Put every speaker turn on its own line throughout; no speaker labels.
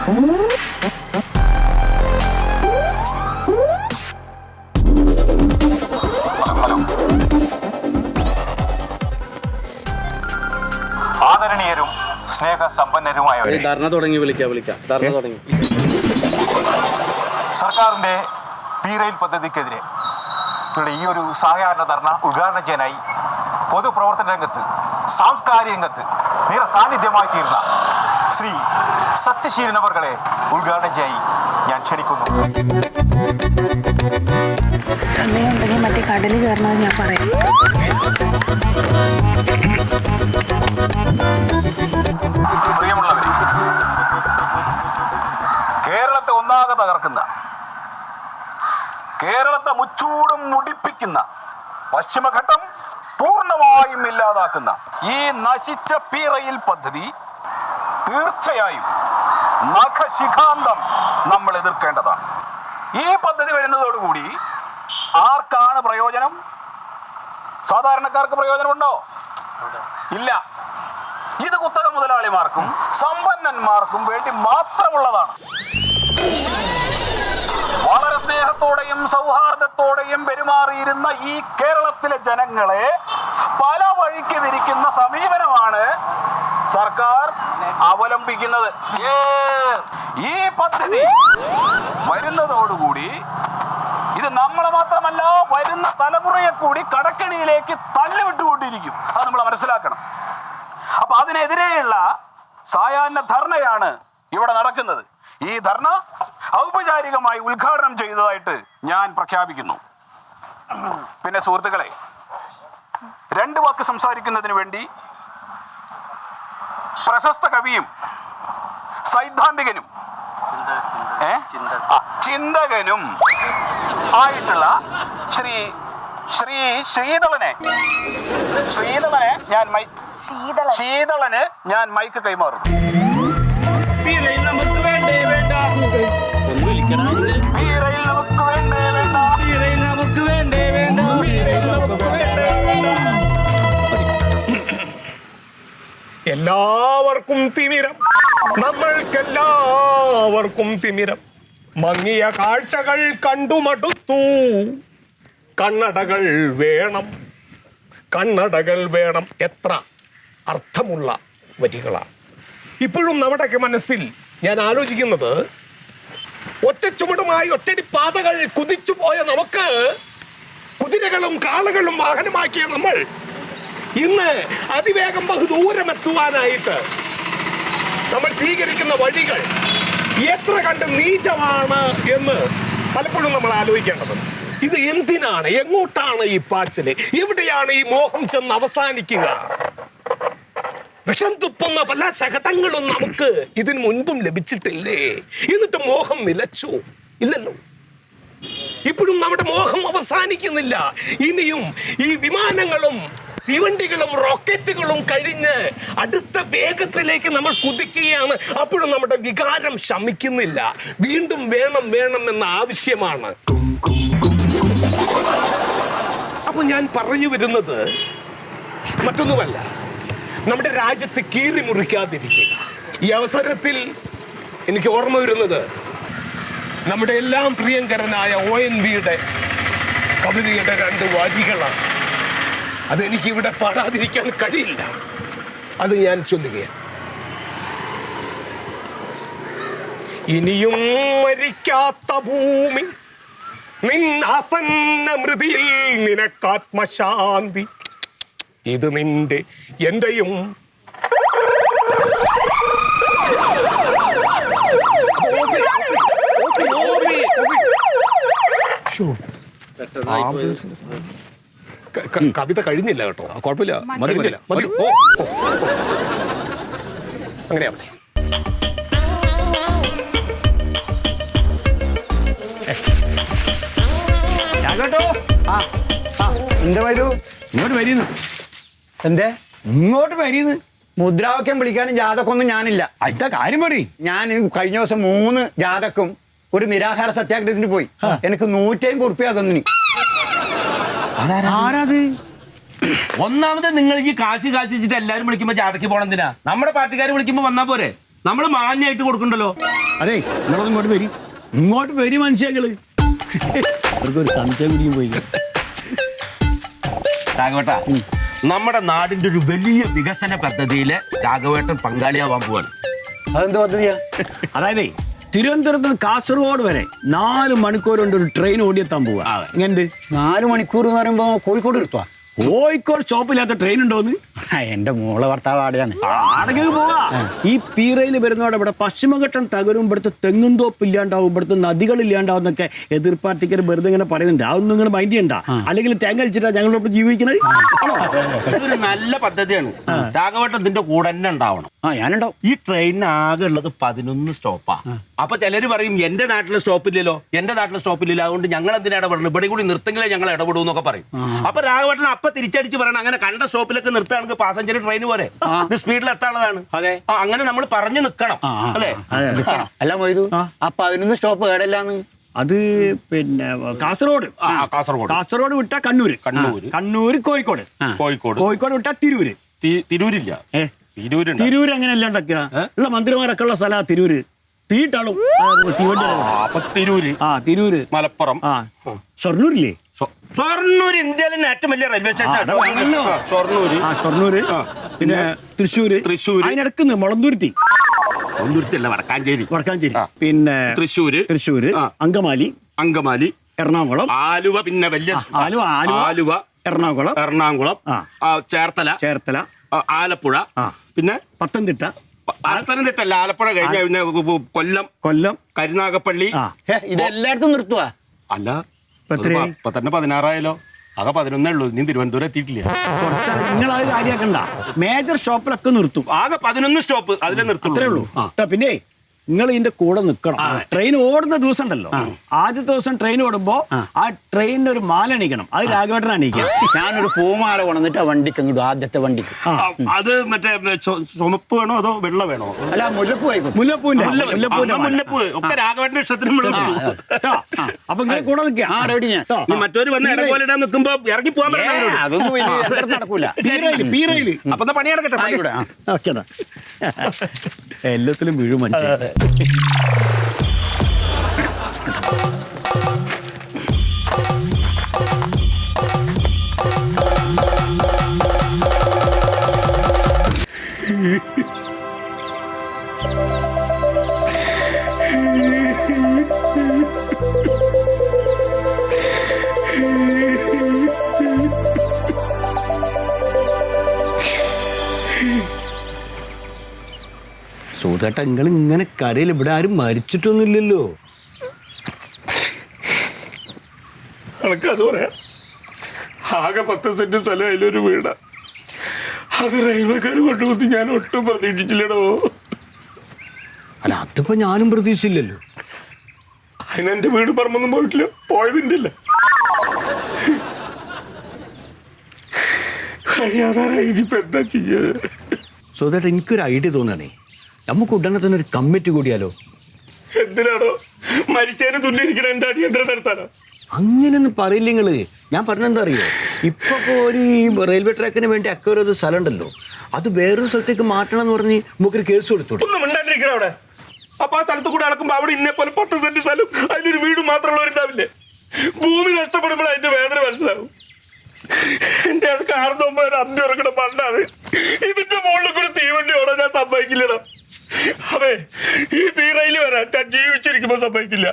ആദരണീയരും സ്നേഹസമ്പന്നരുമായവരെ സർക്കാരിന്റെ പീറയിൽ പദ്ധതിക്കെതിരെ ഇവിടെ ഈ ഒരു സായാഹ്ന ധർണ ഉദ്ഘാടനം ചെയ്യാനായി പൊതുപ്രവർത്തന രംഗത്ത് സാംസ്കാരിക രംഗത്ത് നിറസാന്നിധ്യമായി തീർന്ന ശ്രീ സത്യശീലൻ അവർകളെ ഉദ്ഘാടനം ചെയ്യായി ഞാൻ ക്ഷണിക്കുന്നു.
സമയമുണ്ടെങ്കിൽ മറ്റേ കടലിൽ കയറണമെന്ന് ഞാൻ പറയാം.
പ്രിയമുള്ളവരെ, കേരളത്തെ ഒന്നാകെ തകർക്കുന്ന, കേരളത്തെ മുച്ചൂടും മുടിപ്പിക്കുന്ന, പശ്ചിമഘട്ടം പൂർണ്ണമായും ഇല്ലാതാക്കുന്ന ഈ നശിച്ച പീറയിൽ പദ്ധതി തീർച്ചയായും നഖശിഖാന്തം നമ്മൾ എതിർക്കേണ്ടതാണ്. ഈ പദ്ധതി വരുന്നതോടുകൂടി ആർക്കാണ് പ്രയോജനം? സാധാരണക്കാർക്ക് പ്രയോജനമുണ്ടോ? ഇല്ല. ഇത് കുത്തക മുതലാളിമാർക്കും സമ്പന്നന്മാർക്കും വേണ്ടി മാത്രമുള്ളതാണ്. വളരെ സ്നേഹത്തോടെയും സൗഹാർദ്ദത്തോടെയും പെരുമാറിയിരുന്ന ഈ കേരളത്തിലെ ജനങ്ങളെ പല വഴിക്ക് തിരിക്കുന്ന സമീപനമാണ് സർക്കാർ അവലംബിക്കുന്നത്. ഈ പദ്ധതി വരുന്നതോടുകൂടി ഇത് നമ്മളെ മാത്രമല്ല വരുന്ന തലമുറയെ കൂടി കടക്കണിയിലേക്ക് തള്ളിവിട്ടുകൊണ്ടിരിക്കും. അത് നമ്മൾ മനസ്സിലാക്കണം. അപ്പൊ അതിനെതിരെയുള്ള സായാഹ്ന ധർണയാണ് ഇവിടെ നടക്കുന്നത്. ഈ ധർണ ഔപചാരികമായി ഉദ്ഘാടനം ചെയ്തതായിട്ട് ഞാൻ പ്രഖ്യാപിക്കുന്നു. പിന്നെ സുഹൃത്തുക്കളെ, 2 വാക്ക് സംസാരിക്കുന്നതിന് വേണ്ടി പ്രശസ്ത കവിയും സൈദ്ധാന്തികനും ചിന്തകനും ആയിട്ടുള്ള ശീതളന് ഞാൻ മൈക്ക് കൈമാറും.
എല്ലാവർക്കും തിമിരം, നമ്മൾക്കെല്ലാവർക്കും തിമിരം. മങ്ങിയ കാഴ്ചകൾ കണ്ടുമടുത്തു. കണ്ണടകൾ വേണം, കണ്ണടകൾ വേണം. എത്ര അർത്ഥമുള്ള വരികളാണ്. ഇപ്പോഴും നമ്മുടെയൊക്കെ മനസ്സിൽ ഞാൻ ആലോചിക്കുന്നത്, ഒറ്റ ചുവടുമായി ഒറ്റടി പാതകൾ കുതിച്ചു പോയ നമുക്ക്, കുതിരകളും കാളകളും വാഹനമാക്കിയ നമ്മൾ ഇന്ന് അതിവേഗം ബഹുദൂരം എത്തുവാനായിട്ട് നമ്മൾ സ്വീകരിക്കുന്ന വഴികൾ എത്ര കണ്ട് നീചമാണ് എന്ന് പലപ്പോഴും നമ്മൾ ആലോചിക്കേണ്ടത്. ഇത് എന്തിനാണ്? എങ്ങോട്ടാണ് ഈ പാച്ചില്? എവിടെയാണ് ഈ മോഹം ചെന്ന് അവസാനിക്കുക? വിഷം തുപ്പുന്ന പല ശകടങ്ങളും നമുക്ക് ഇതിനു മുൻപും ലഭിച്ചിട്ടില്ലേ? എന്നിട്ട് മോഹം നിലച്ചു ഇല്ലല്ലോ. ഇപ്പോഴും നമ്മുടെ മോഹം അവസാനിക്കുന്നില്ല. ഇനിയും ഈ വിമാനങ്ങളും തീവണ്ടികളും റോക്കറ്റുകളും കഴിഞ്ഞ് അടുത്ത വേഗത്തിലേക്ക് നമ്മൾ കുതിക്കുകയാണ്. അപ്പോഴും നമ്മുടെ വികാരം ശമിക്കുന്നില്ല. വീണ്ടും വേണം വേണം എന്ന ആവശ്യമാണ്. അപ്പൊ ഞാൻ പറഞ്ഞു വരുന്നത് മറ്റൊന്നുമല്ല, നമ്മുടെ രാജ്യത്ത് കീറി മുറിക്കാതിരിക്കുക. ഈ അവസരത്തിൽ എനിക്ക് ഓർമ്മ വരുന്നത് നമ്മുടെ എല്ലാം പ്രിയങ്കരനായ ONVയുടെ കവിതയുടെ 2 വരികളാണ്. അതെനിക്കിവിടെ പാടാതിരിക്കാൻ കഴിയില്ല. അത് ഞാൻ ചൊല്ലുകയാണ്. ഇനിയും മരിക്കാത്ത ഭൂമി നിൻ ആസന്ന മൃതിയിൽ നിനക്കാത്മശാന്തി. ഇത് നിന്റെ എന്റെയും കവിത കഴിഞ്ഞില്ല കേട്ടോ.
കുഴപ്പമില്ല,
അങ്ങനെയാവട്ടെ.
എന്താ വരൂ?
ഇങ്ങോട്ട് വരീന്ന്.
എന്തേ
ഇങ്ങോട്ട് വരീന്ന്?
മുദ്രാവാക്യം വിളിക്കാനും ജാഥക്കൊന്നും ഞാനില്ല.
അതിന്റെ കാര്യം പറയും.
ഞാൻ കഴിഞ്ഞ ദിവസം 3 ജാഥക്കും ഒരു നിരാഹാര സത്യാഗ്രഹത്തിന് പോയി. എനിക്ക് 150 ഉറുപ്പിക തന്നിനി.
ആരാത്? ഒന്നാമത് നിങ്ങൾ ഈ കാശ് കാശിച്ചിട്ട് എല്ലാവരും വിളിക്കുമ്പോ ജാഥയ്ക്ക് പോണെന്തിനാ? നമ്മുടെ പാർട്ടിക്കാർ വിളിക്കുമ്പോ വന്നാ പോരെ?
നമ്മൾ മാന്യായിട്ട് കൊടുക്കണ്ടല്ലോ.
അതെ നിങ്ങളൊന്നും ഇങ്ങോട്ട് വരി മനുഷ്യങ്ങള്. അവർക്കൊരു സംശയം കൂടിയും പോയി.
രാഘവേട്ട, നമ്മുടെ നാടിന്റെ ഒരു വലിയ വികസന പദ്ധതിയില് രാഘവേട്ടൻ പങ്കാളിയാവാൻ പോവാണ്.
അതെന്ത് പദ്ധതിയാ?
അതായത് തിരുവനന്തപുരത്ത് നിന്ന് കാസർഗോഡ് വരെ 4 മണിക്കൂർ കൊണ്ട് ഒരു ട്രെയിൻ ഓടിയെത്താൻ പോവാ. ഇങ്ങനെ
4 മണിക്കൂർ എന്ന് പറയുമ്പോ കോഴിക്കോട് നിർത്തുവാ?
കോഴിക്കോട് സ്റ്റോപ്പില്ലാത്ത ട്രെയിൻ ഉണ്ടോന്ന്?
എന്റെ മോളെ ഭർത്താവ് ആടെയാണ്.
ആടെങ്കിൽ പോവാ. ഈ പീറയിൽ വരുന്നതോടെ ഇവിടെ പശ്ചിമഘട്ടം തകരും, ഇവിടുത്തെ തെങ്ങുംതോപ്പ് ഇല്ലാണ്ടാവും, ഇവിടുത്തെ നദികൾ ഇല്ലാണ്ടാവും എന്നൊക്കെ എതിർ പാർട്ടിക്കാർ വെറുതെ ഇങ്ങനെ പറയുന്നുണ്ട്. അതൊന്നും നിങ്ങൾ മൈൻഡ് ചെയ്യണ്ട. അല്ലെങ്കിൽ തേങ്ങ അടിച്ചിട്ടാ ഞങ്ങളിവിടെ ജീവിക്കുന്നത്.
ഇതൊരു നല്ല പദ്ധതിയാണ്. രാഘവേട്ടൻ ഇതിന്റെ കൂടെ തന്നെ ഉണ്ടാവണം.
ഞാനുണ്ടാവും.
ഈ ട്രെയിനിന് ആകെ ഉള്ളത് 11 സ്റ്റോപ്പാ. അപ്പൊ ചിലര് പറയും എന്റെ നാട്ടിലെ സ്റ്റോപ്പില്ലല്ലോ, എന്റെ നാട്ടിലെ സ്റ്റോപ്പില്ലല്ലോ, അതുകൊണ്ട് ഞങ്ങൾ എന്തിനാ ഇടപെടുന്നത്, ഇവിടെ കൂടി നിർത്തിങ്കിലേ ഞങ്ങൾ ഇടപെടൂ എന്നൊക്കെ പറയും. അപ്പൊ രാഘവേട്ടൻ അപ്പൊ തിരിച്ചടിച്ച് പറയണം, അങ്ങനെ കണ്ട സ്റ്റോപ്പിലൊക്കെ നിർത്തുകയാണെങ്കിൽ പാസഞ്ചർ ട്രെയിൻ പോലെ ഇത് സ്പീഡിൽ എത്താനുള്ളതാണ്. അങ്ങനെ നമ്മൾ പറഞ്ഞു നിൽക്കണം അല്ലേ?
അല്ല മൊയ്തു, ആ 11 സ്റ്റോപ്പ് ഏടെല്ലാന്ന്?
അത് പിന്നെ കാസർഗോഡ് കാസർഗോഡ് വിട്ടാ കണ്ണൂര്, കണ്ണൂര് കോഴിക്കോട്, കോഴിക്കോട് വിട്ടാ തിരൂര്.
തിരൂരില്ല,
തിരൂര് അങ്ങനെ അല്ലാണ്ടൊക്കെ ഉള്ള മന്ത്രിമാരൊക്കെ ഉള്ള സ്ഥലം തിരൂര്. തീട്ടാളും തിരൂര്,
മലപ്പുറം,
ഷൊർണൂരില്ലേ?
ഷൊർണൂർ ഇന്ത്യയിലെ ഏറ്റവും വലിയ റെയിൽവേ സ്റ്റേഷൻ.
ഷൊർണൂര്, പിന്നെ തൃശ്ശൂര്, അതിനിടക്കുന്ന് മുളന്തുരുത്തി
അല്ല വടക്കാഞ്ചേരി,
പിന്നെ
തൃശ്ശൂര്,
അങ്കമാലി, എറണാകുളം,
ആലുവ, പിന്നെ വലിയ ആലുവ, എറണാകുളം, ചേർത്തല, ആലപ്പുഴ, പിന്നെ
പത്തനംതിട്ട
അല്ല ആലപ്പുഴ കഴിഞ്ഞ പിന്നെ കൊല്ലം, കരുനാഗപ്പള്ളി.
ഇതെല്ലായിടത്തും നിർത്തുവാ?
അല്ല ഇപ്പൊ തന്നെ 16 ആകെ 11 ഉള്ളൂ. ഇനി തിരുവനന്തപുരം എത്തിയിട്ടില്ല.
നിങ്ങളത് കാര്യാക്കണ്ട, മേജർ ഷോപ്പിലൊക്കെ നിർത്തും.
ആകെ 11 സ്റ്റോപ്പ് അതിലെ നിർത്തും.
അത്രേ ഉള്ളൂ. പിന്നെ നിങ്ങൾ ഇതിന്റെ കൂടെ നിൽക്കണം. ട്രെയിൻ ഓടുന്ന ദിവസം ഉണ്ടല്ലോ, ആദ്യത്തെ ദിവസം ട്രെയിൻ ഓടുമ്പോ ആ ട്രെയിനിന് ഒരു മാല അണിക്കണം. അത് രാഘവേട്ടൻ അണിയിക്കാം.
ഞാനൊരു പൂമാല കൊണ്ടിട്ട് ആ വണ്ടിക്ക് ഇങ്ങോട്ട്, ആദ്യത്തെ വണ്ടിക്ക്.
അത് മറ്റേ ചുമപ്പ് വേണോ അതോ വെള്ള വേണോ?
അല്ല മുല്ലപ്പൂ ആയിക്കോട്ടെ.
മുല്ലപ്പൂ ഒക്കെ രാഘവേട്ടന്റെ ഇഷ്ടത്തിന്.
അപ്പൊ ഇങ്ങനെ കൂടെ നിൽക്കാം.
മറ്റൊരു വന്ന് ഇടപോലിടാൻ നിൽക്കുമ്പോ ഇറങ്ങി പോകാൻ പറ്റില്ല.
അതൊന്നും നടക്കൂല.
പീരയില്
അപ്പൊ പണിയെടുക്കട്ടെ.
എല്ലാത്തിലും വീഴും മനുഷ്യൻ. സൂതേട്ട നിങ്ങൾ ഇങ്ങനെ കരയിൽ, ഇവിടെ ആരും മരിച്ചിട്ടൊന്നുമില്ലല്ലോ.
അത് പറയാം. ആകെ 10 സെന്റ് സ്ഥലം, അതിലൊരു വീട്. അത് റെയിൽവേക്കാർ കൊണ്ടുപോയി ഞാൻ ഒട്ടും പ്രതീക്ഷിച്ചില്ലടോ.
അല്ല അതിപ്പോ ഞാനും പ്രതീക്ഷിച്ചില്ലല്ലോ.
അതിനെന്റെ വീട് പറമ്പൊന്നും പോയിട്ടില്ല, പോയതിൻ്റെ ഇല്ല. കഴിയാതാരായി, ഇനിയിപ്പോ എന്താ ചെയ്യത്?
സൂതേട്ട എനിക്കൊരു ഐഡിയ തോന്നണേ, നമുക്ക് ഉടനെ തന്നെ ഒരു കമ്മിറ്റി കൂടിയാലോ?
എന്തിനാണോ മരിച്ചതിന് തുല്ലിരിക്കണ എന്റെ അടിയന്തര തരത്താനോ?
അങ്ങനെയൊന്നും പറയില്ല നിങ്ങള്. ഞാൻ പറഞ്ഞെന്താ അറിയോ, ഇപ്പൊ ഒരു റെയിൽവേ ട്രാക്കിന് വേണ്ടി അക്കരെ ഒരു സ്ഥലം ഉണ്ടല്ലോ, അത് വേറൊരു സ്ഥലത്തേക്ക് മാറ്റണം എന്ന് പറഞ്ഞ് നമുക്കൊരു കേസ് കൊടുത്തു.
ഒന്നും മിണ്ടാണ്ടിരിക്കണം അവിടെ. അപ്പൊ ആ സ്ഥലത്ത് കൂടെ നടക്കുമ്പോ അവിടെ ഇന്നെ പോലെ 10 സെന്റ് സ്ഥലം, അതിലൊരു വീട് മാത്രമുള്ളവരുണ്ടാവില്ലേ? ഭൂമി നഷ്ടപ്പെടുമ്പോൾ അതിന്റെ വേദന മനസ്സിലാവും. എന്റെ അത് കാരണം ഒരു അന്തി ഇറക്കണ മണ്ണാണ്. ഇതിന്റെ മുകളിൽ കൂടെ തീവണ്ടി ഓടാൻ ഞാൻ സമ്മതിക്കില്ലടാ. അതെ, ഈ പീറയിൽ വരാൻ ഞാൻ ജീവിച്ചിരിക്കുമ്പോൾ സമ്മതിക്കില്ല.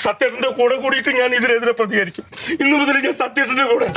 സത്യേട്ടന്റെ കൂടെ കൂടിയിട്ട് ഞാൻ ഇതിനെതിരെ പ്രതികരിക്കും. ഇന്നു മുതൽ ഞാൻ സത്യേട്ടന്റെ കൂടെ.